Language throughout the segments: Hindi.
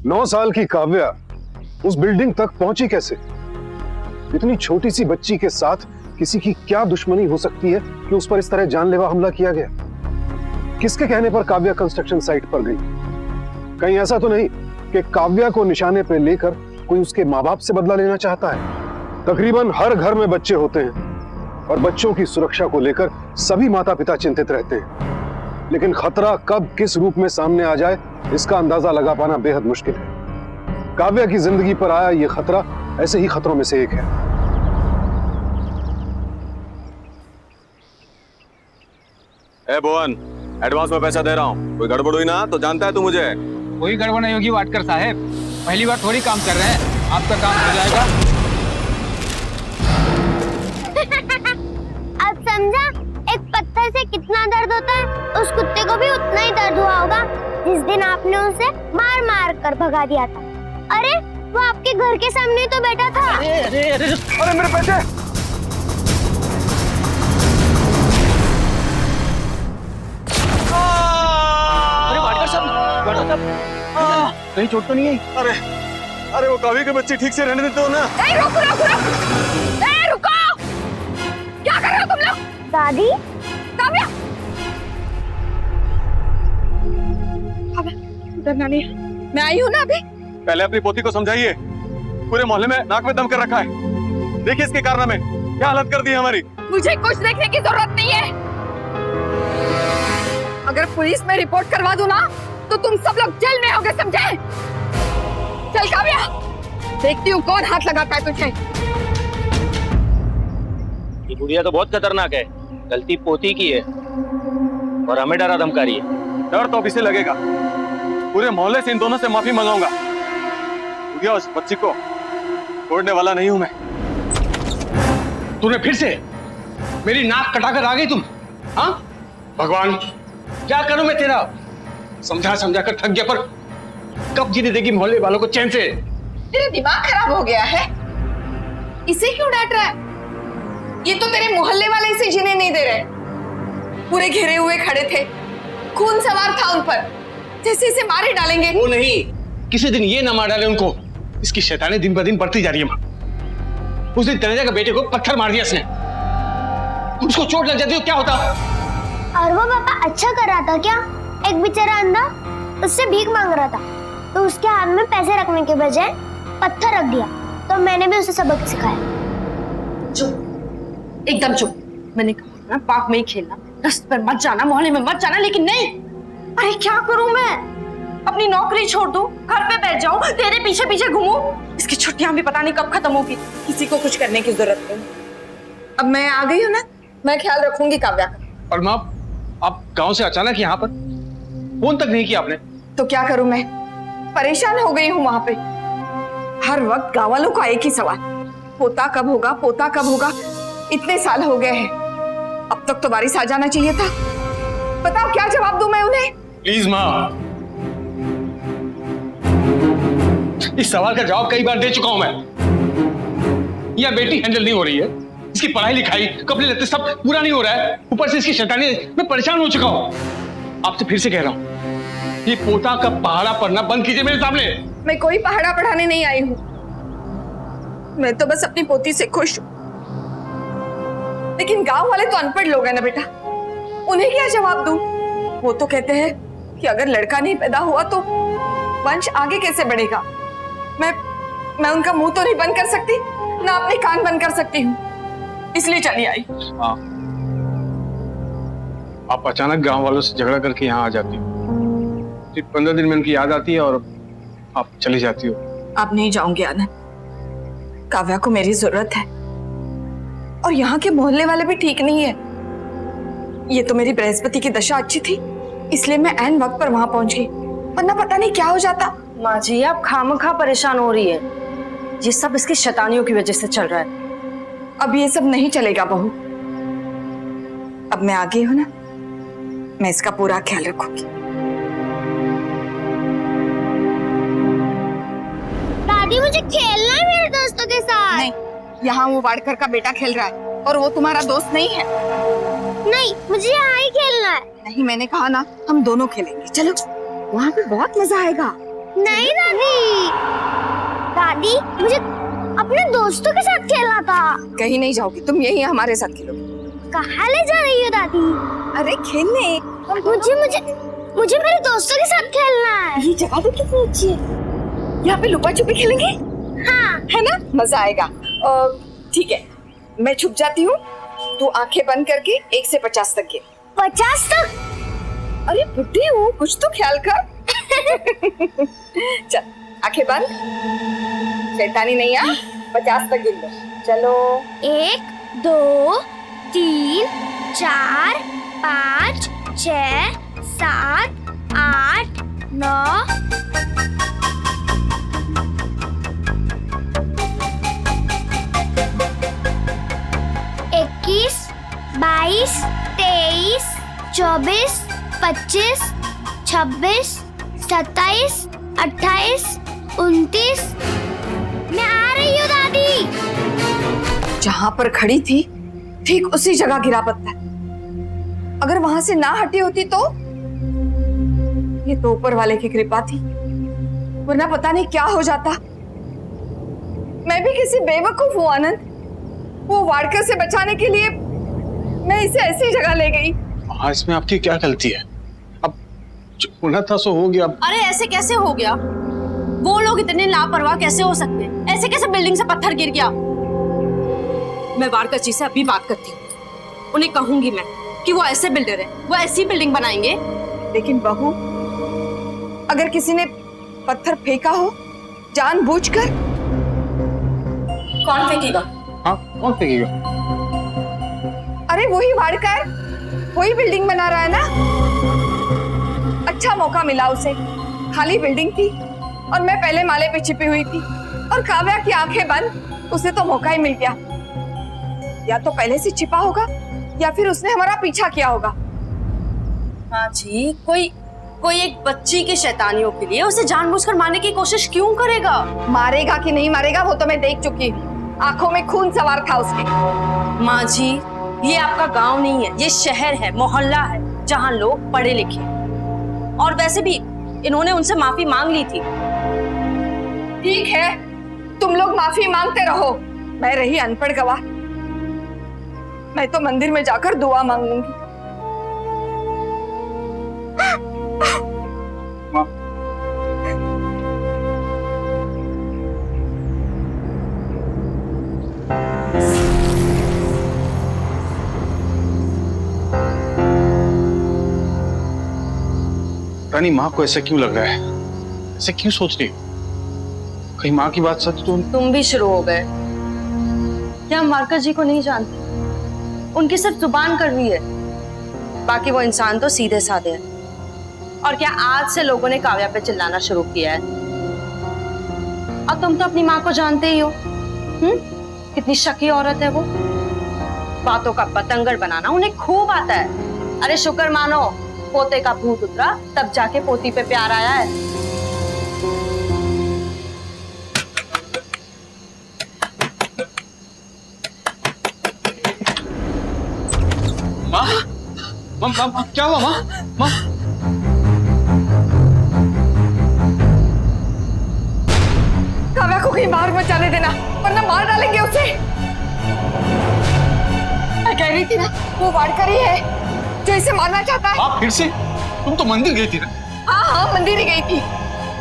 9 साल की काव्या उस बिल्डिंग तक पहुंची कैसे? इतनी छोटी सी बच्ची के साथ किसी की क्या दुश्मनी हो सकती है कि उस पर इस तरह जानलेवा हमला किया गया? किसके कहने पर काव्या कंस्ट्रक्शन साइट पर गई? कहीं ऐसा तो नहीं कि काव्या को निशाने पर लेकर कोई उसके माँ बाप से बदला लेना चाहता है? तकरीबन हर घर में बच्चे होते हैं और बच्चों की सुरक्षा को लेकर सभी माता पिता चिंतित रहते हैं, लेकिन खतरा कब किस रूप में सामने आ जाए इसका अंदाजा लगा पाना बेहद मुश्किल है। काव्या की जिंदगी पर आया यह खतरा ऐसे ही खतरों में से एक है। ए भुवन, एडवांस में पैसा दे रहा हूँ, कोई गड़बड़ हुई ना तो जानता है तू मुझे। कोई गड़बड़ नहीं होगी वाटकर साहब, पहली बार थोड़ी काम कर रहे हैं, आपका काम हो जाएगा। अब समझा एक पत्थर से कितना दर्द होता है? उस कुत्ते को भी उतना ही दर्द हुआ होगा जिस दिन आपने उसे मार मार कर भगा दिया था। अरे वो आपके घर के सामने तो बैठा था। अरे मेरे पैसे! अरे वाटकर साहब, कहीं चोट तो नहीं आई? अरे वो काव्या के बच्चे ठीक से रहने देते हो ना? रुको! क्या कर रहे हो तुम लोग? दादी, काव्या, डरना नहीं, मैं आई हूँ ना अभी। पहले अपनी पोती को समझाइए, पूरे मोहल्ले में नाक में दम कर रखा है। देखिए इसके कारनामे क्या हालत कर दी है हमारी। मुझे कुछ देखने की जरूरत नहीं है। अगर पुलिस में रिपोर्ट करवा दूं ना तो तुम सब लोग जेल में होगे, समझे? चल काव्या, देखती हूँ कौन हाथ लगाता है तुझे। ये गुड़िया तो बहुत खतरनाक है, गलती पोती की है और हमें डरा धमका रही है। डर तो अभी से लगेगा, पूरे मोहल्ले से इन दोनों से माफी मंगाऊंगा। गुड़िया उस बच्ची को छोड़ने वाला नहीं हूं मैं। तूने फिर से मेरी नाक कटाकर आ गई तुम? हाँ भगवान, क्या करूं मैं तेरा? समझा समझा कर थक गया, पर कब जीने देगी मोहल्ले वालों को चैन से? तेरा दिमाग खराब हो गया है? इसे क्यों डांट रहा है? ये तो तेरे मोहल्ले वाले इसे जीने नहीं दे रहे। पूरे घेरे हुए खड़े थे, खून सवार था उन पर, जैसे इसे मारे डालेंगे। वो नहीं, किसी दिन ये ना मार डाले उनको। इसकी शैतानी दिन ब दिन बढ़ती जा रही है माँ। उस दिन तनेजा के बेटे को पत्थर मार दिया इसने, उसको चोट लग जाती तो क्या होता? और वो पापा अच्छा कर रहा था क्या? एक बेचारा अंधा उससे भीख मांग रहा था तो उसके हाथ में पैसे रखने के बजाय पत्थर रख दिया, तो मैंने भी उसे सबक सिखाया। चुप, एकदम चुप। मैंने कहा ना पार्क में ही खेलना, रास्ते पर मत जाना, मोहल्ले में मत जाना, लेकिन नहीं। अरे क्या करूं मैं? अपनी नौकरी छोड़ दूं, घर पे बैठ जाऊं, तेरे पीछे पीछे घूमूं? इसकी छुट्टियां भी पता नहीं कब खत्म होगी। किसी को कुछ करने की जरूरत नहीं। अब मैं आ गई हूँ ना, मैं ख्याल रखूंगी काव्या का। और माँ, आप गांव से अचानक यहाँ पर, फोन तक नहीं किया आपने? तो क्या करूं मैं, परेशान हो गई हूँ वहां पे। हर वक्त गाँव वालों का एक ही सवाल, पोता कब होगा, पोता कब होगा। इतने साल हो गए हैं, अब तक तो बारिश आ जाना चाहिए था। बताओ क्या जवाब दूं मैं उन्हें? प्लीज माँ, इस सवाल का जवाब कई बार दे चुका हूं मैं। यह बेटी हैंडल नहीं हो रही है, इसकी पढ़ाई लिखाई, कपड़े लत्ते सब पूरा नहीं हो रहा है, ऊपर से इसकी शैतानी, मैं परेशान हो चुका हूं। आपसे फिर से कह रहा हूं, ये पोता का पहाड़ा पढ़ना बंद कीजिए मेरे सामने। मैं कोई पहाड़ा पढ़ाने नहीं आई हूँ, मैं तो बस अपनी पोती से खुश हूँ। लेकिन गांव वाले तो अनपढ़ लोग हैं ना बेटा, उन्हें क्या जवाब दूं? वो तो कहते हैं कि अगर लड़का नहीं पैदा हुआ तो वंश आगे कैसे बढ़ेगा। मैं उनका मुंह तो नहीं बंद कर सकती, ना अपने कान बंद कर सकती हूँ, इसलिए चली आई। हाँ, आप अचानक गांव वालों से झगड़ा करके यहाँ आ जाती हो, फिर 15 दिन में उनकी याद आती है और आप चली जाती हो। अब नहीं जाऊंगी आनंद, काव्या को मेरी जरूरत है और यहाँ के मोहल्ले वाले भी ठीक नहीं है। ये तो मेरी बृहस्पति की दशा अच्छी थी, इसलिए मैं ऐन वक्त पर वहां पहुंच गई, वरना पता नहीं क्या हो जाता। माँ जी, आप खामखा परेशान हो रही है, ये सब इसकी शैतानियों की वजह से चल रहा है। अब ये सब नहीं चलेगा बहू, अब मैं आ गई हूं ना, मैं इसका पूरा ख्याल रखूंगी। दादी मुझे खेलना है मेरे दोस्तों के साथ। नहीं, यहाँ वो वाडकर का बेटा खेल रहा है और वो तुम्हारा दोस्त नहीं है। नहीं, मुझे यहाँ ही खेलना है। नहीं, मैंने कहा ना हम दोनों खेलेंगे, चलो वहाँ पे बहुत मजा आएगा। नहीं दादी, दादी, मुझे अपने दोस्तों के साथ खेलना था। कहीं नहीं जाओगी तुम, यही हमारे साथ खेलोगी। कहाँ ले जा रही हो दादी? अरे खेलने। मुझे मुझे मुझे मेरे दोस्तों के साथ खेलना है। ये जगह तो कितनी अच्छी है, यहाँ पे लुका छुपी खेलेंगे। हाँ। है ना, मजा आएगा। ठीक है, मैं छुप जाती हूँ, तू आंखें बंद करके 1 से 50 तक गिन। 50 तक? अरे बुढ़ी हूँ, कुछ तो ख्याल कर। चल आंखें बंद, शैतानी नहीं आ, 50 तक गिन लो। चलो 1 2 3 4 5 6 7 8 9। इक्कीस, 22, 23, 24, 25, 26, 27, 28, 29। मैं आ रही हूँ दादी। जहां पर खड़ी थी ठीक उसी जगह गिरा पत्थर। अगर वहां से ना हटी होती तो ये तो ऊपर वाले की कृपा थी, वरना पता नहीं क्या हो जाता। मैं भी किसी बेवकूफ हूँ आनंद, वो वाड़कर से बचाने के लिए मैं इसे ऐसी जगह ले गई। हाँ, इसमें आपकी क्या गलती है? अब जो होना था सो हो गया। अरे ऐसे कैसे हो गया? वो लोग इतने लापरवाह कैसे हो सकते हैं? ऐसे कैसे बिल्डिंग से पत्थर गिर गया? मैं वाड़कर जी से अभी बात करती हूँ, उन्हें कहूंगी मैं कि वो ऐसे बिल्डर है, वो ऐसी बिल्डिंग बनाएंगे। लेकिन बहू, अगर किसी ने पत्थर फेंका हो जानबूझकर, कौन फेंकेगा? हाँ, कौन फेंकेगा? अरे वही वाड़कर, वही बिल्डिंग बना रहा है ना। अच्छा मौका मिला उसे, खाली बिल्डिंग थी और मैं पहले माले पे छिपी हुई थी और काव्या की आंखें बंद, उसे तो मौका ही मिल गया। या तो पहले से छिपा होगा या फिर उसने हमारा पीछा किया होगा। हाँ जी, कोई एक बच्ची की शैतानियों के लिए उसे जानबूझकर मारने की कोशिश क्यों करेगा? मारेगा कि नहीं मारेगा वो तो मैं देख चुकी हूँ, आंखों में खून सवार था उसके। माँ जी, ये आपका गांव नहीं है, ये शहर है, मोहल्ला है, जहाँ लोग पढ़े लिखे हैं। और वैसे भी इन्होंने उनसे माफी मांग ली थी। ठीक है, तुम लोग माफी मांगते रहो, मैं रही अनपढ़ गवाह। मैं तो मंदिर में जाकर दुआ मांगूंगी। माँ, रानी, माँ को ऐसा क्यों लग रहा है? ऐसे क्यों सोच रही हो? कहीं माँ की बात सच तो? तुम भी शुरू हो गए। क्या हम वाड़कर जी को नहीं जानते? उनकी सिर्फ जुबान कड़वी है, बाकी वो इंसान तो सीधे साधे हैं। और क्या आज से लोगों ने काव्या पे चिल्लाना शुरू किया है? और तुम तो अपनी माँ को जानते ही हो, कितनी शकी औरत है वो। बातों का पतंगड़ बनाना उन्हें खूब आता है। अरे शुक्र मानो पोते का भूत उतरा, तब जाके पोती पे प्यार आया है। माँ, माँ, माँ, क्या हुआ माँ? माँ, काव्या को कहीं बाहर मत जाने देना, वरना मार डालेंगे उसे। मैं कह रही थी ना, वो वाड़कर ही है जो इसे मारना चाहता है। आप फिर से? तुम तो मंदिर गई थी ना? हाँ हाँ, मंदिर ही गई थी,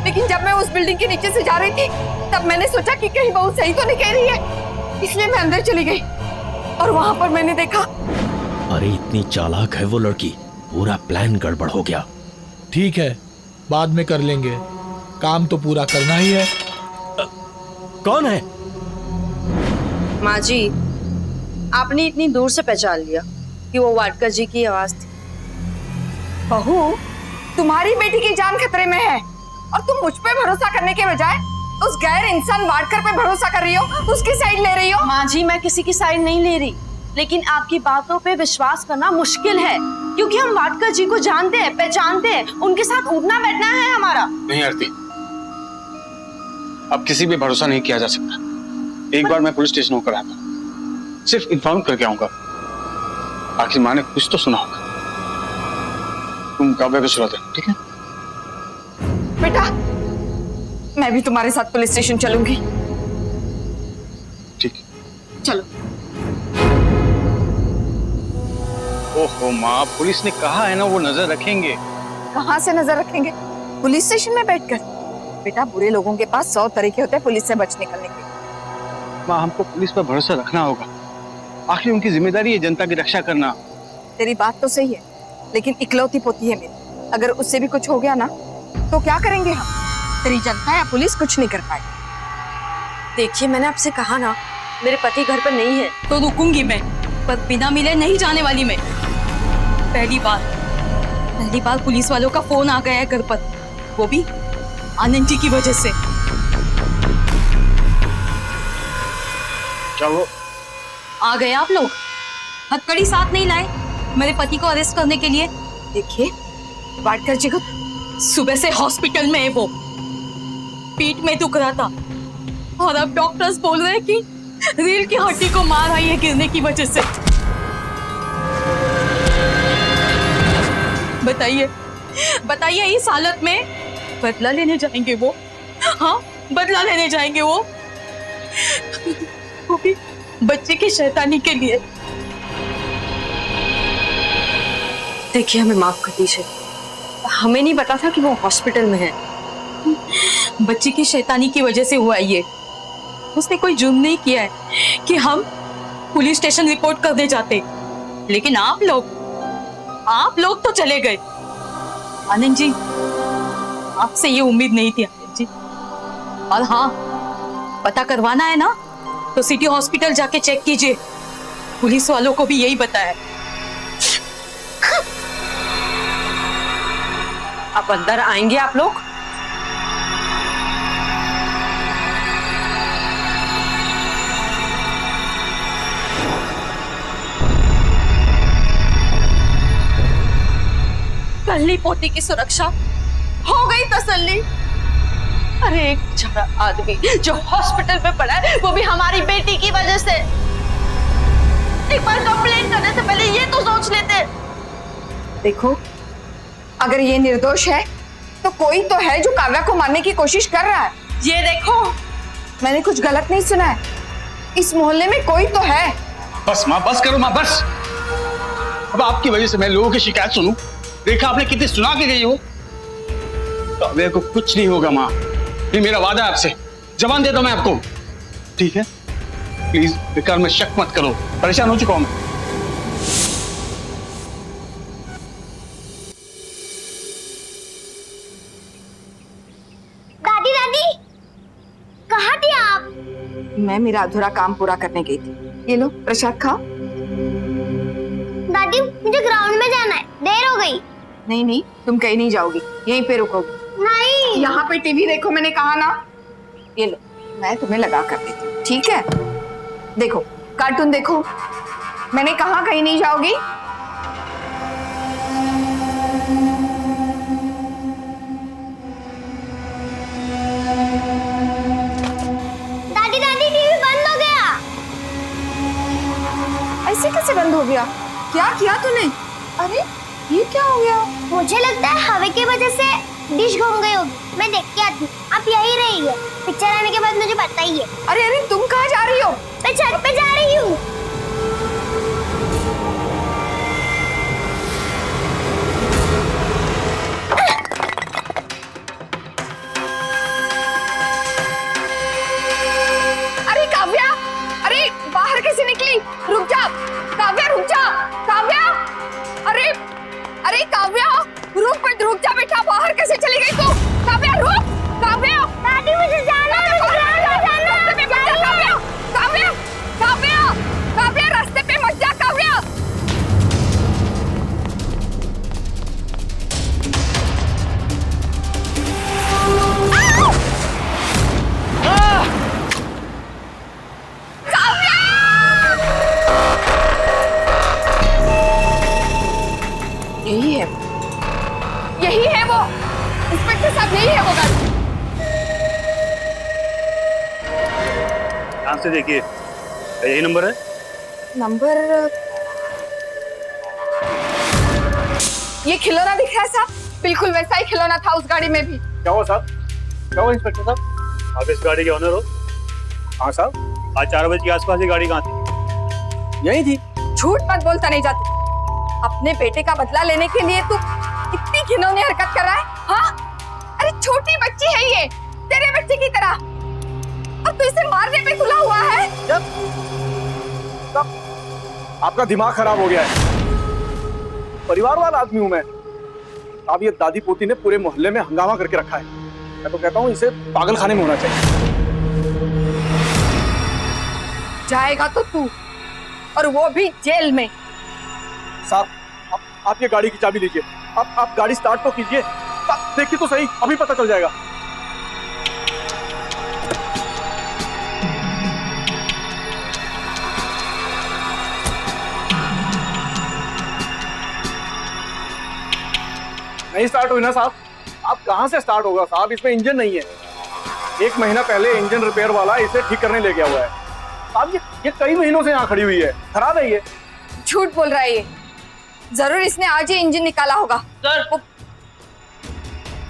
लेकिन जब मैं उस बिल्डिंग के नीचे से जा रही थी तब मैंने सोचा कि कहीं बहू सही तो नहीं कह रही है, इसलिए मैं अंदर चली गई और वहां पर मैंने देखा। अरे इतनी चालाक है वो लड़की, पूरा प्लान गड़बड़ हो गया। ठीक है, बाद में कर लेंगे, काम तो पूरा करना ही है। कौन है? माँ जी, आपने इतनी दूर से पहचान लिया कि वो वाड़कर जी की आवाज थी। बहू, तुम्हारी बेटी की जान खतरे में है और तुम मुझ पे भरोसा करने के बजाय उस गैर इंसान वाड़कर पे भरोसा कर रही हो, उसकी साइड ले रही हो। माँ जी, मैं किसी की साइड नहीं ले रही, लेकिन आपकी बातों पे विश्वास करना मुश्किल है, क्योंकि हम वाड़कर जी को जानते हैं, पहचानते हैं, उनके साथ उठना बैठना है हमारा। नहीं आरती, अब किसी पे भरोसा नहीं किया जा सकता। एक बार मैं पुलिस स्टेशन होकर आता हूँ, सिर्फ इन्फॉर्म करके आऊंगा। आखिर माँ ने कुछ तो सुना होगा। तुम काव्या को सुला दे, ठीक है? बेटा, मैं भी तुम्हारे साथ पुलिस स्टेशन चलूंगी। चलो। ओहो माँ, पुलिस ने कहा है ना वो नजर रखेंगे। कहाँ से नजर रखेंगे? पुलिस स्टेशन में बैठकर? बेटा, बुरे लोगों के पास 100 तरीके होते हैं पुलिस से बच निकलने के। माँ, हमको पुलिस पर भरोसा रखना होगा। आखिर उनकी जिम्मेदारी है जनता की रक्षा करना। तेरी बात तो सही है, लेकिन इकलौती पोती है मेरी। अगर उससे भी कुछ हो गया ना तो क्या करेंगे हम? तेरी जनता या पुलिस कुछ नहीं कर पाएगी। देखिए, मैंने आपसे कहा ना, मेरे पति घर पर नहीं है। तो रुकूंगी मैं, पर बिना मिले नहीं जाने वाली मैं। पहली बार पुलिस वालों का फोन आ गया है घर पर, वो भी आनंद जी की वजह से। चलो, आ गए आप लोग। हथकड़ी साथ नहीं लाए मेरे पति को अरेस्ट करने के लिए। देखिए, वाडकर जी को सुबह से हॉस्पिटल में है वो, पीठ में दुख रहा था, और अब डॉक्टर्स बोल रहे हैं कि रीढ़ की हड्डी को मार आई है गिरने की वजह से। बताइए इस हालत में बदला लेने जाएंगे वो? हाँ, बदला लेने जाएंगे वो भी बच्चे की शैतानी के लिए। देखिए, हमें माफ कर दीजिए, हमें नहीं पता था कि वो हॉस्पिटल में है। बच्ची की शैतानी की वजह से हुआ ये। उसने कोई जुर्म नहीं किया है कि हम पुलिस स्टेशन रिपोर्ट कर दे जाते, लेकिन आप लोग तो चले गए। आनंद जी, आपसे ये उम्मीद नहीं थी आनंद जी। और हाँ, पता करवाना है ना तो सिटी हॉस्पिटल जाके चेक कीजिए, पुलिस वालों को भी यही बताया। अब अंदर आएंगे आप लोग? कल्ली पोती की सुरक्षा हो गई तसल्ली। अरे एक बेचारा आदमी जो हॉस्पिटल में पड़ा है, वो भी हमारी बेटी की वजह से। एक बार कंप्लेंट करने से पहले ये तो सोच लेते। देखो, अगर ये निर्दोष है तो कोई तो है जो काव्या को मारने की कोशिश कर रहा है। ये देखो, मैंने कुछ गलत नहीं सुना है। इस मोहल्ले में कोई तो है। बस माँ, बस करो माँ, बस। अब आपकी वजह से मैं लोगों की शिकायत सुनूं? देखा आपने कितनी सुना के गई हो। काव्या को कुछ नहीं होगा माँ, ये मेरा वादा है आपसे। जवान देता हूं मैं आपको, ठीक है? प्लीज बेकार में शक मत करो, परेशान हो चुका हूं मैं। दादी, कहाँ थी आप? मैं मेरा अधूरा काम पूरा करने गई थी। ये लो प्रसाद खाओ। दादी, मुझे ग्राउंड में जाना है, देर हो गई। नहीं, तुम कहीं नहीं जाओगी, यहीं पे रुकोगी। नहीं, यहाँ पे टीवी देखो, मैंने कहा ना। ये लो, मैं तुम्हें लगा कर देती हूँ, ठीक है? देखो, कार्टून देखो। मैंने कहा कहीं नहीं जाओगी। दादी, टीवी बंद हो गया। ऐसे कैसे बंद हो गया? क्या किया तूने? अरे ये क्या हो गया? मुझे लगता है हवा की वजह से डिश घूम गई होगी। मैं देख के आती हूँ, आप यही रहिए। पिक्चर आने के बाद मुझे बताइए। अरे तुम कहाँ जा रही हो? मैं छत पे जा रही हूँ। अरे काव्या, अरे बाहर कैसे निकली? रुक जा काव्या, रुक जा काव्या। अरे काव्या, रुक जा बेटा, बाहर कैसे चली गई तू? काव्या रुक, काव्या। दादी, मुझे जाना है, मुझे ग्राउंड में जाना है। काव्या, रास्ते पे मत जा काव्या। यही है वो इंस्पेक्टर साहब, यही है वो गाड़ी। ध्यान से देखिए, यही नंबर है। नंबर ये खिलौना दिख रहा है साहब, बिल्कुल वैसा ही खिलौना था उस गाड़ी में भी। क्या हुआ साहब? क्या हुआ इंस्पेक्टर साहब? आप इस गाड़ी के ऑनर हो? हाँ साहब, आज 4 बजे के आसपास ये गाड़ी कहाँ थी? यही थी। झूठ मत बोलता नहीं जाती। अपने बेटे का बदला लेने के लिए तू इतनी घिनौनी हरकत कर रहा है, हाँ? अरे छोटी बच्ची है ये, तेरे बच्चे की तरह, और तू इसे मारने पे तुला हुआ है। आपका दिमाग खराब हो गया है। परिवार वाला आदमी हूं मैं। अब ये दादी पोती ने पूरे मोहल्ले में हंगामा करके रखा है। मैं तो कहता हूँ इसे पागलखाने में होना चाहिए। जाएगा तो तू, और वो भी जेल में। साहब, आप ये गाड़ी की चाबी लीजिए। आप गाड़ी स्टार्ट तो कीजिए। देखिए तो सही, अभी पता चल जाएगा। नहीं स्टार्ट हुई ना साहब। आप कहां से स्टार्ट होगा साहब, इसमें इंजन नहीं है। 1 महीना पहले इंजन रिपेयर वाला इसे ठीक करने ले गया हुआ है साहब। ये कई महीनों से यहाँ खड़ी हुई है, खराब है ये। झूठ बोल रहा है ये, जरूर इसने आज ही इंजन निकाला होगा। सर,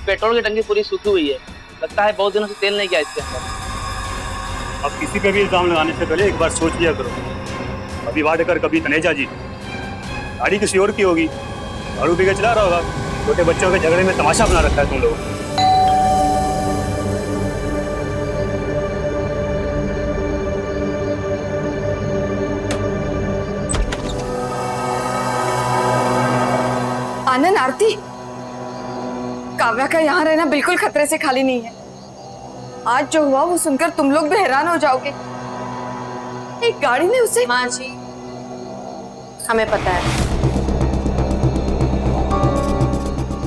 पेट्रोल की टंकी पूरी सूखी हुई है, लगता है बहुत दिनों से तेल नहीं गया इसके अंदर। अब किसी पे भी इल्जाम लगाने से पहले एक बार सोच लिया करो। कभी वाडेकर, कभी तनेजा जी। गाड़ी किसी और की होगी, दारू पी के चला रहा होगा। छोटे बच्चों के झगड़े में तमाशा बना रखा है तुम लोगों ने। आनंद, आरती, काव्या का यहाँ रहना बिल्कुल खतरे से खाली नहीं है। आज जो हुआ वो सुनकर तुम लोग भी हैरान हो जाओगे। एक गाड़ी ने उसे। माँ जी, हमें पता है।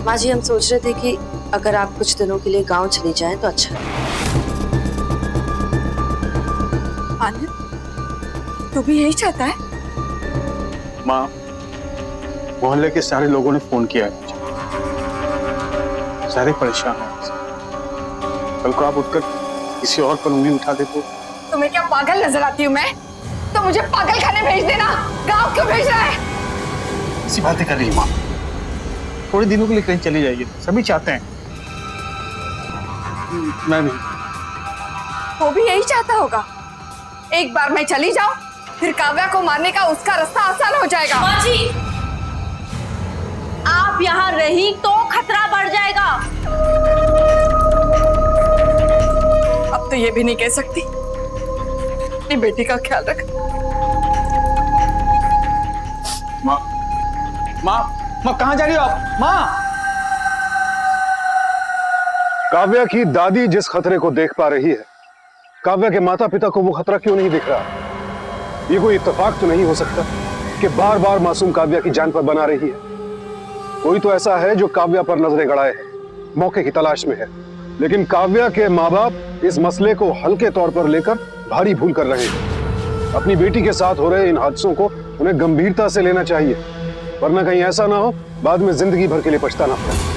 माँ जी, हम सोच रहे थे कि अगर आप कुछ दिनों के लिए गांव चली जाएं तो अच्छा है। आनंद, तू भी यही चाहता है? माँ, मोहल्ले के सारे लोगों ने फोन किया है मुझे। सारे परेशान हैं। कल को आप उठकर किसी और पर उंगली उठा दे तो। तुम्हें क्या पागल नजर आती हूँ मैं? तो मुझे पागल खाने भेज देना। गांव क्यों भेज रहा है? ऐसी बातें कर रही है माँ। थोड़े दिनों के लिए कहीं चली जाइए, सभी चाहते हैं। मैं भी। वो भी यही चाहता होगा। एक बार मैं चली जाऊं, फिर काव्या को मारने का उसका रास्ता आसान हो जाएगा। माँ जी, आप यहाँ रही तो खतरा बढ़ जाएगा। अब तो ये भी नहीं कह सकती। अपनी बेटी का ख्याल रख। माँ, माँ, माँ कहाँ जा रही हो आप? माँ! काव्या की दादी जिस खतरे को देख पा रही है, काव्या के माता पिता को वो खतरा क्यों नहीं दिख रहा? ये कोई इत्तेफाक तो नहीं हो सकता कि बार बार मासूम काव्या की जान पर बना रही है। कोई तो ऐसा है जो काव्या पर नजरें गड़ाए है, मौके की तलाश में है। लेकिन काव्या के माँ बाप इस मसले को हल्के तौर पर लेकर भारी भूल कर रहे हैं। अपनी बेटी के साथ हो रहे इन हादसों को उन्हें गंभीरता से लेना चाहिए, वरना कहीं ऐसा ना हो बाद में जिंदगी भर के लिए पछताना पड़े।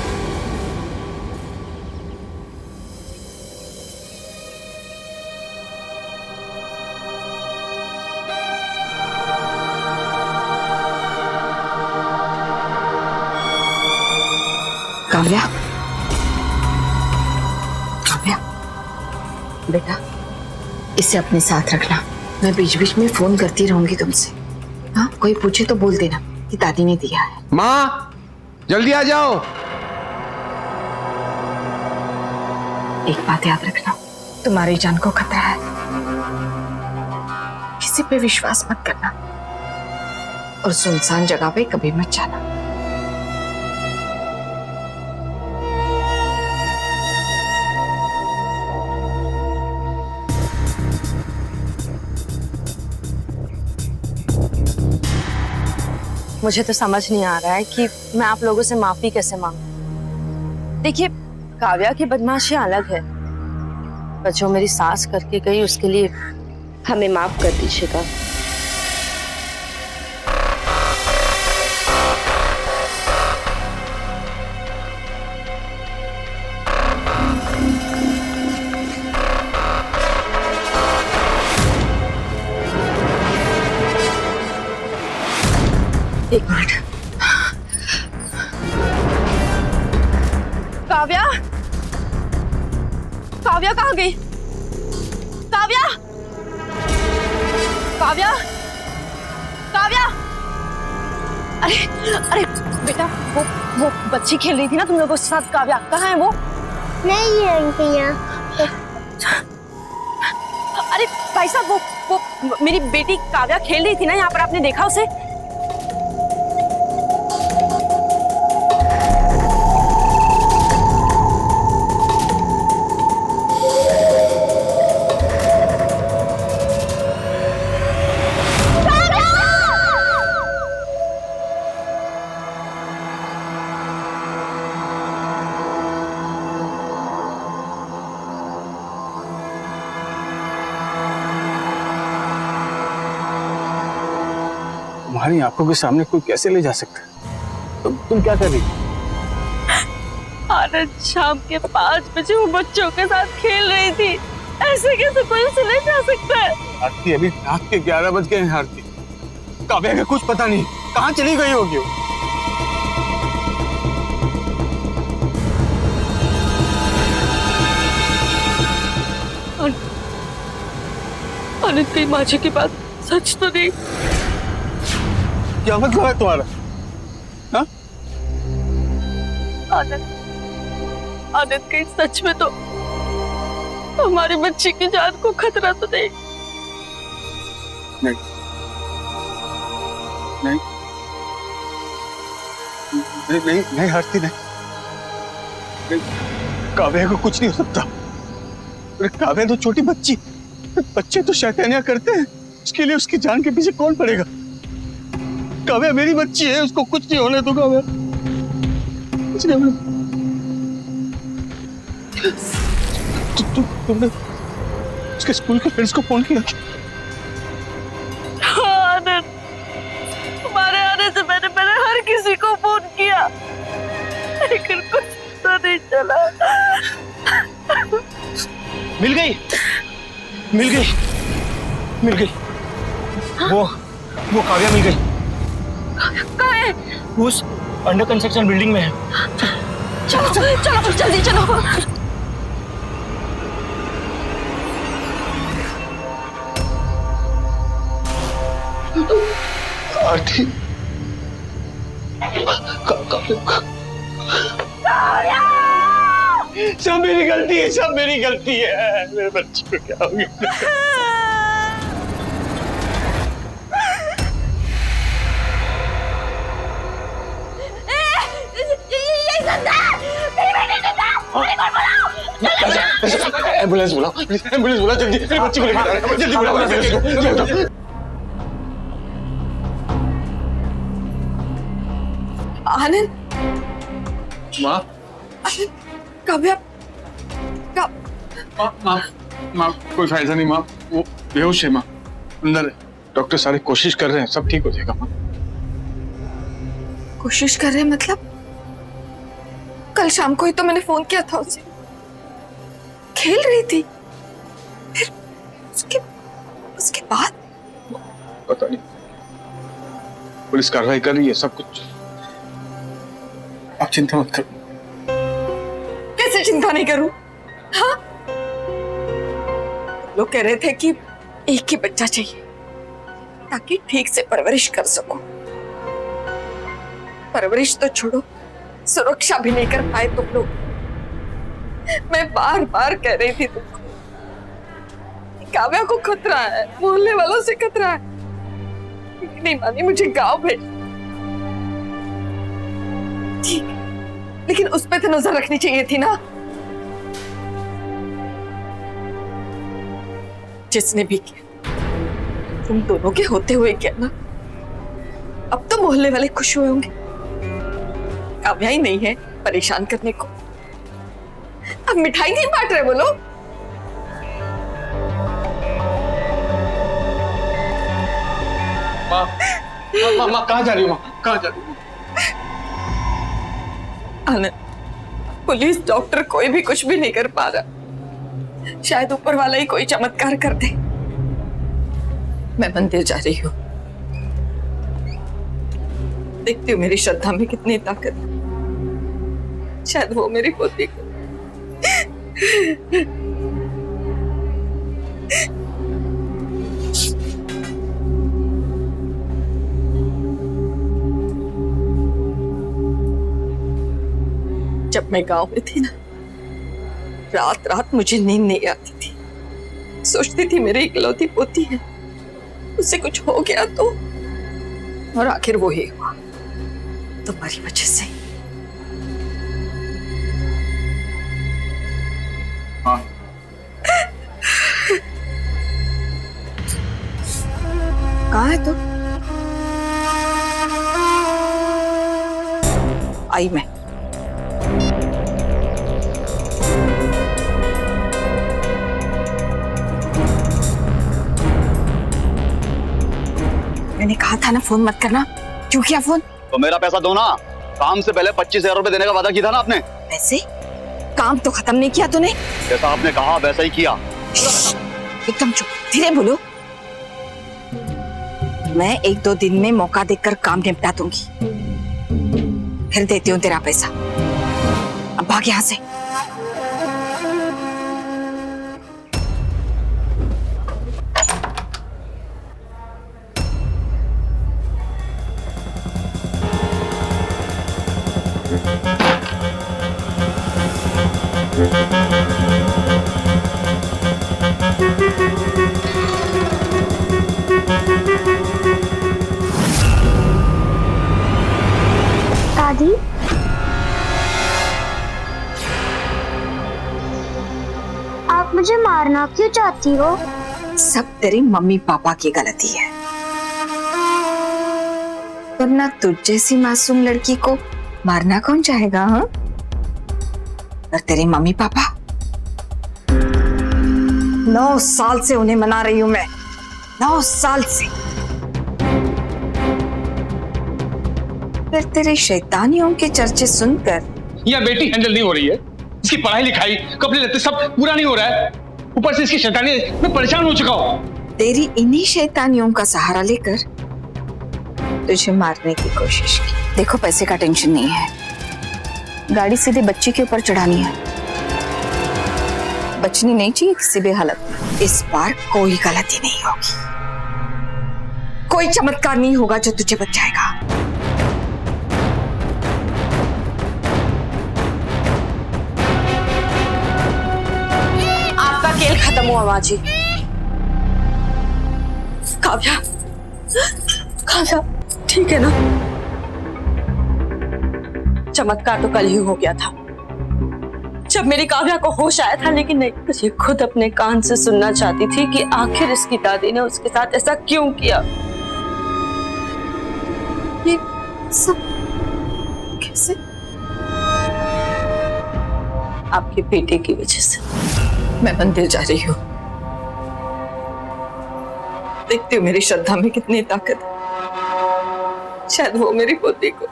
काव्या, काव्या, बेटा, इसे अपने साथ रखना। मैं बीच बीच में फोन करती रहूंगी तुमसे। हाँ, कोई पूछे तो बोल देना कि दादी ने दिया है। माँ, जल्दी आ जाओ। एक बात याद रखना, तुम्हारी जान को खतरा है। किसी पे विश्वास मत करना और सुनसान जगह पे कभी मत जाना। मुझे तो समझ नहीं आ रहा है कि मैं आप लोगों से माफी कैसे मांगूं। देखिए, काव्या की बदमाशियां अलग है, पर जो मेरी सास करके गई उसके लिए हमें माफ कर दीजिएगा। एक मिनट। काव्या, काव्या कहाँ गई? काव्या, काव्या, काव्या, अरे अरे बेटा, वो बच्ची खेल रही थी ना तुम लोगों के साथ, काव्या कहाँ है वो? नहीं है आंटी यहाँ। अरे भाई साहब, वो मेरी बेटी काव्या खेल रही थी ना यहाँ पर, आपने देखा उसे? तुम्हारी आंखों के सामने कोई कैसे ले जा सकता है? तुम क्या कर रही? आनंद शाम के 5 बजे वो बच्चों के साथ खेल रही थी, ऐसे कैसे कोई उसे ले जा सकता है? आरती, अभी रात के 11 बज गए हैं आरती। काव्या का कुछ पता नहीं, कहाँ चली गई होगी वो? आनंद, कहीं माँ जी की बात सच तो नहीं? क्या मतलब है तुम्हारा? हाँ? आनंद कहीं सच में तो हमारी बच्ची की जान को खतरा तो नहीं? नहीं नहीं नहीं नहीं, नहीं आरती, नहीं, काव्या को कुछ नहीं हो सकता। अरे काव्या तो छोटी बच्ची, बच्चे तो शैतानियां करते हैं, उसके लिए उसकी जान के पीछे कौन पड़ेगा? काव्या मेरी बच्ची है, उसको कुछ नहीं होने दो। काव्या कुछ नहीं होने। तुमने उसके स्कूल के फ्रेंड्स को फोन किया? आनंद, तुम्हारे आने से मैंने हर किसी को फोन किया, लेकिन कुछ तो नहीं चला। मिल गई, मिल गई, मिल गई। वो काव्या मिल गई। कहाँ है? उस अंडर कंस्ट्रक्शन बिल्डिंग में है। चलो चलो जल्दी चलो। आरती, सब मेरी गलती है, सब मेरी गलती है। मेरे बच्चे को क्या हो गया? एम्बुलेंस बुलाओ, एम्बुलेंस बुलाओ जल्दी, मेरे बच्चे को लेकर जल्दी बुलाओ एम्बुलेंस को। आनंद, माँ, काव्या, माँ कोई फायदा नहीं माँ, वो बेहोश है माँ, अंदर है। डॉक्टर सारे कोशिश कर रहे हैं, सब ठीक हो जाएगा माँ। कोशिश कर रहे हैं मतलब? कल शाम को ही तो मैंने फोन किया था उसे, खेल रही थी, फिर उसके बाद पता नहीं, पुलिस कार्रवाई कर रही है, सब कुछ। आप चिंता मत करो। कैसे चिंता नहीं करूं? हाँ, लोग कह रहे थे कि एक ही बच्चा चाहिए ताकि ठीक से परवरिश कर सकूं। परवरिश तो छोड़ो, सुरक्षा भी नहीं कर पाए तुम लोग। मैं बार बार कह रही थी तुमको, काव्या को खतरा है, मोहल्ले वालों से खतरा है, नहीं मानी, मुझे गांव भेज। ठीक, लेकिन उस पे तो नजर रखनी चाहिए थी ना। जिसने भी किया, तुम दोनों के होते हुए किया ना। अब तो मोहल्ले वाले खुश हुए होंगे, काव्या ही नहीं है परेशान करने को। अब मिठाई नहीं बांट रहे बोलो। माँ कहाँ जा रही हो? माँ कहाँ जा रही हो? आनंद, पुलिस डॉक्टर कोई भी कुछ भी नहीं कर पा रहा, शायद ऊपर वाला ही कोई चमत्कार कर दे। मैं मंदिर जा रही हूँ, देखती हूँ मेरी श्रद्धा में कितनी ताकत है, शायद वो मेरी पोती को। जब मैं गांव में थी ना, रात रात मुझे नींद नहीं आती थी। सोचती थी मेरी इकलौती पोती है, उससे कुछ हो गया तो, और आखिर वो ही हुआ तुम्हारी वजह से। हाँ। कहाँ है तू? आई मैं। मैंने कहा था ना फोन मत करना, क्यों किया फोन? तो मेरा पैसा दो ना, काम से पहले 25,000 रुपए देने का वादा किया था ना आपने। पैसे? काम तो खत्म नहीं किया तूने। जैसा आपने कहा वैसा ही किया। एकदम चुप, धीरे बोलो। मैं 1-2 दिन में मौका देखकर काम निपटा दूंगी, फिर देती हूँ तेरा पैसा। अब भाग यहाँ से। दादी, आप मुझे मारना क्यों चाहती हो? सब तेरी मम्मी पापा की गलती है, वरना तुझ जैसी मासूम लड़की को मारना कौन चाहेगा? हाँ, और तेरे मम्मी पापा 9 साल से उन्हें मना रही हूं मैं, 9 साल से। फिर तेरे शैतानियों के चर्चे सुनकर यह बेटी हैंडल नहीं हो रही है। इसकी पढ़ाई लिखाई, कपड़े लत्ते सब पूरा नहीं हो रहा है। ऊपर से इसकी शैतानी, मैं परेशान हो चुका हूँ। तेरी इन्हीं शैतानियों का सहारा लेकर तुझे मारने की कोशिश की। देखो, पैसे का टेंशन नहीं है, गाड़ी सीधे बच्ची के ऊपर चढ़ानी है। बचनी नहीं चाहिए किसी भी हालत में। इस बार कोई गलती नहीं होगी, कोई चमत्कार नहीं होगा जो तुझे बचाएगा। आपका खेल खत्म हुआ माँ जी। काव्या, काव्या ठीक है ना? चमत्कार तो कल ही हो गया था, जब मेरी काव्या को होश आया था, लेकिन नहीं, मुझे खुद अपने कान से सुनना चाहती थी कि आखिर इसकी दादी ने उसके साथ ऐसा क्यों किया। ये सब कैसे? आपके बेटे की वजह से। मैं मंदिर जा रही हूँ, देखती हूँ मेरी श्रद्धा में कितनी ताकत है, शायद वो मेरी पोती को।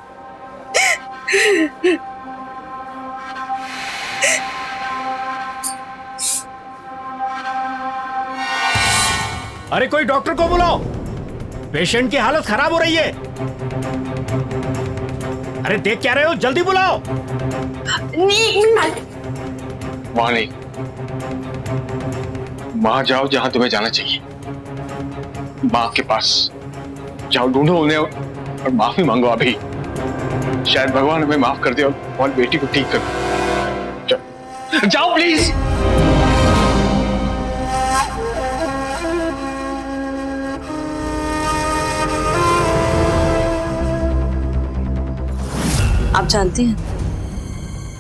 अरे कोई डॉक्टर को बुलाओ, पेशेंट की हालत खराब हो रही है। अरे देख क्या रहे हो, जल्दी बुलाओ। वहां नहीं, वहां जाओ जहां तुम्हें जाना चाहिए, माँ के पास जाओ, ढूंढो उन्हें और माफी मांगो। अभी शायद भगवान हमें माफ कर दे और बेटी को ठीक कर दे। जाओ प्लीज। आप जानती हैं,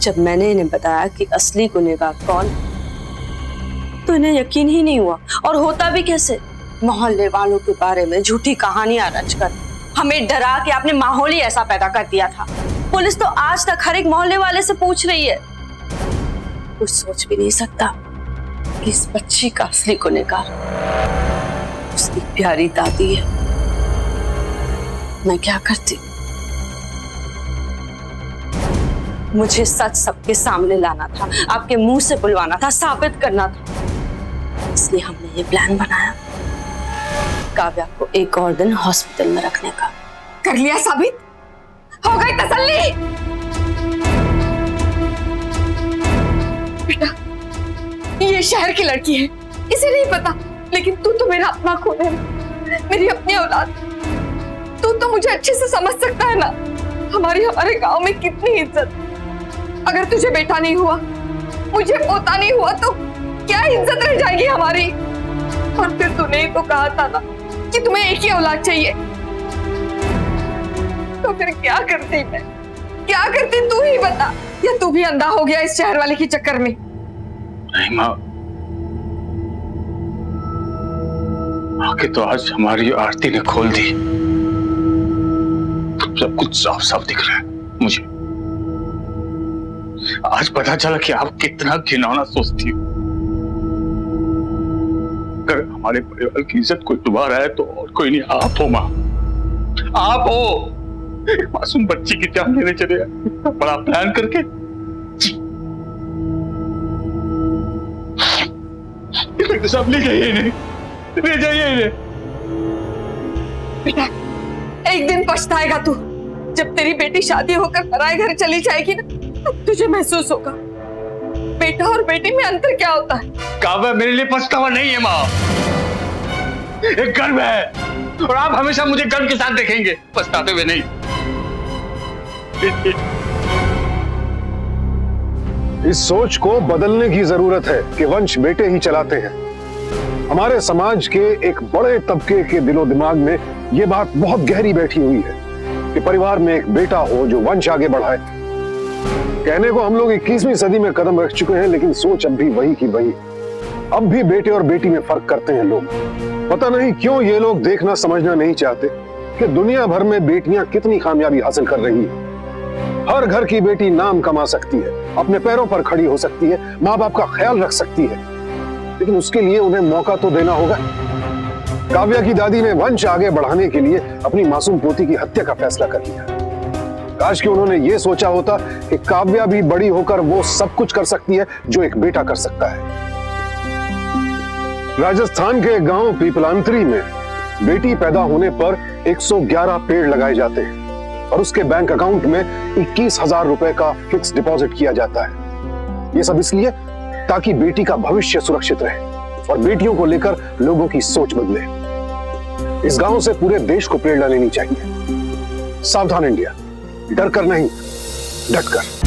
जब मैंने इन्हें बताया कि असली गुनहगार कौन, तो इन्हें यकीन ही नहीं हुआ। और होता भी कैसे? मोहल्ले वालों के बारे में झूठी कहानियां रचकर हमें डरा के आपने माहौल ही ऐसा पैदा कर दिया था। पुलिस तो आज तक हर एक मोहल्ले वाले से पूछ रही है। कुछ सोच भी नहीं सकता कि इस बच्ची का असली गुनहगार उसकी प्यारी दादी है। मैं क्या करती? मुझे सच सबके सामने लाना था, आपके मुंह से बुलवाना था, साबित करना था। इसलिए हमने ये प्लान बनाया, काव्या को एक और दिन हॉस्पिटल में रखने का। कर लिया साबित? हो गई तसल्ली? बेटा, ये शहर की लड़की है, इसे नहीं पता, लेकिन तू तो मेरा अपना खून है, मेरी अपनी औलाद। तू तो मुझे अच्छे से समझ सकता है ना, हमारे गांव में कितनी इज्जत, अगर तुझे बेटा नहीं हुआ, मुझे पोता नहीं हुआ, तो क्या इज्जत रह जाएगी हमारी? और फिर तूने ही तो कहा था ना कि तुम्हें एक ही औलाद चाहिए। तो फिर क्या करती मैं, क्या करती तू ही बता? या तू भी अंधा हो गया इस शहर वाले के चक्कर में? नहीं माँ, आके तो आज हमारी आरती ने खोल दी। सब कुछ साफ साफ दिख रहा है मुझे। आज पता चला कि आप कितना घिनौना सोचती हो। अगर हमारे परिवार की इज्जत कोई दोबारा है तो और कोई नहीं, आप हो माँ, आप हो। एक मासूम बच्ची की जान लेने चले इतना बड़ा प्लान करके। सब ले जाइए इन्हें, ले जाइए इन्हें। बेटा, एक दिन पछताएगा तू। जब तेरी बेटी शादी होकर पराए घर चली जाएगी ना, तब तुझे महसूस होगा बेटा और बेटी में अंतर क्या होता है। काव्या मेरे लिए पछतावा नहीं है माँ, एक गर्व है, और आप हमेशा मुझे गर्व के साथ देखेंगे, पछताते हुए नहीं। इस सोच को बदलने की जरूरत है कि वंश बेटे ही चलाते हैं। हमारे समाज के एक बड़े तबके के दिलो दिमाग में यह बात बहुत गहरी बैठी हुई है कि परिवार में एक बेटा हो जो वंश आगे बढ़ाए। कहने को हम लोग 21वीं सदी में कदम रख चुके हैं, लेकिन सोच अब भी वही की वही। अब भी बेटे और बेटी में फर्क करते हैं लोग। पता नहीं क्यों ये लोग देखना समझना नहीं चाहते कि दुनिया भर में बेटियां कितनी कामयाबी हासिल कर रही है। हर घर की बेटी नाम कमा सकती है, अपने पैरों पर खड़ी हो सकती है, माँ बाप का ख्याल रख सकती है, लेकिन उसके लिए उन्हें मौका तो देना होगा। काव्या की दादी ने वंश आगे बढ़ाने के लिए अपनी मासूम पोती की हत्या का फैसला कर लिया। काश कि उन्होंने ये सोचा होता कि काव्या भी बड़ी होकर वो सब कुछ कर सकती है जो एक बेटा कर सकता है। राजस्थान के गांव पीपलांतरी में बेटी पैदा होने पर 111 पेड़ लगाए जाते हैं और उसके बैंक अकाउंट में 21,000 रुपए का फिक्स डिपॉजिट किया जाता है। ये सब इसलिए ताकि बेटी का भविष्य सुरक्षित रहे और बेटियों को लेकर लोगों की सोच बदले। इस गांव से पूरे देश को प्रेरणा लेनी चाहिए। सावधान इंडिया, डर कर नहीं, डट कर।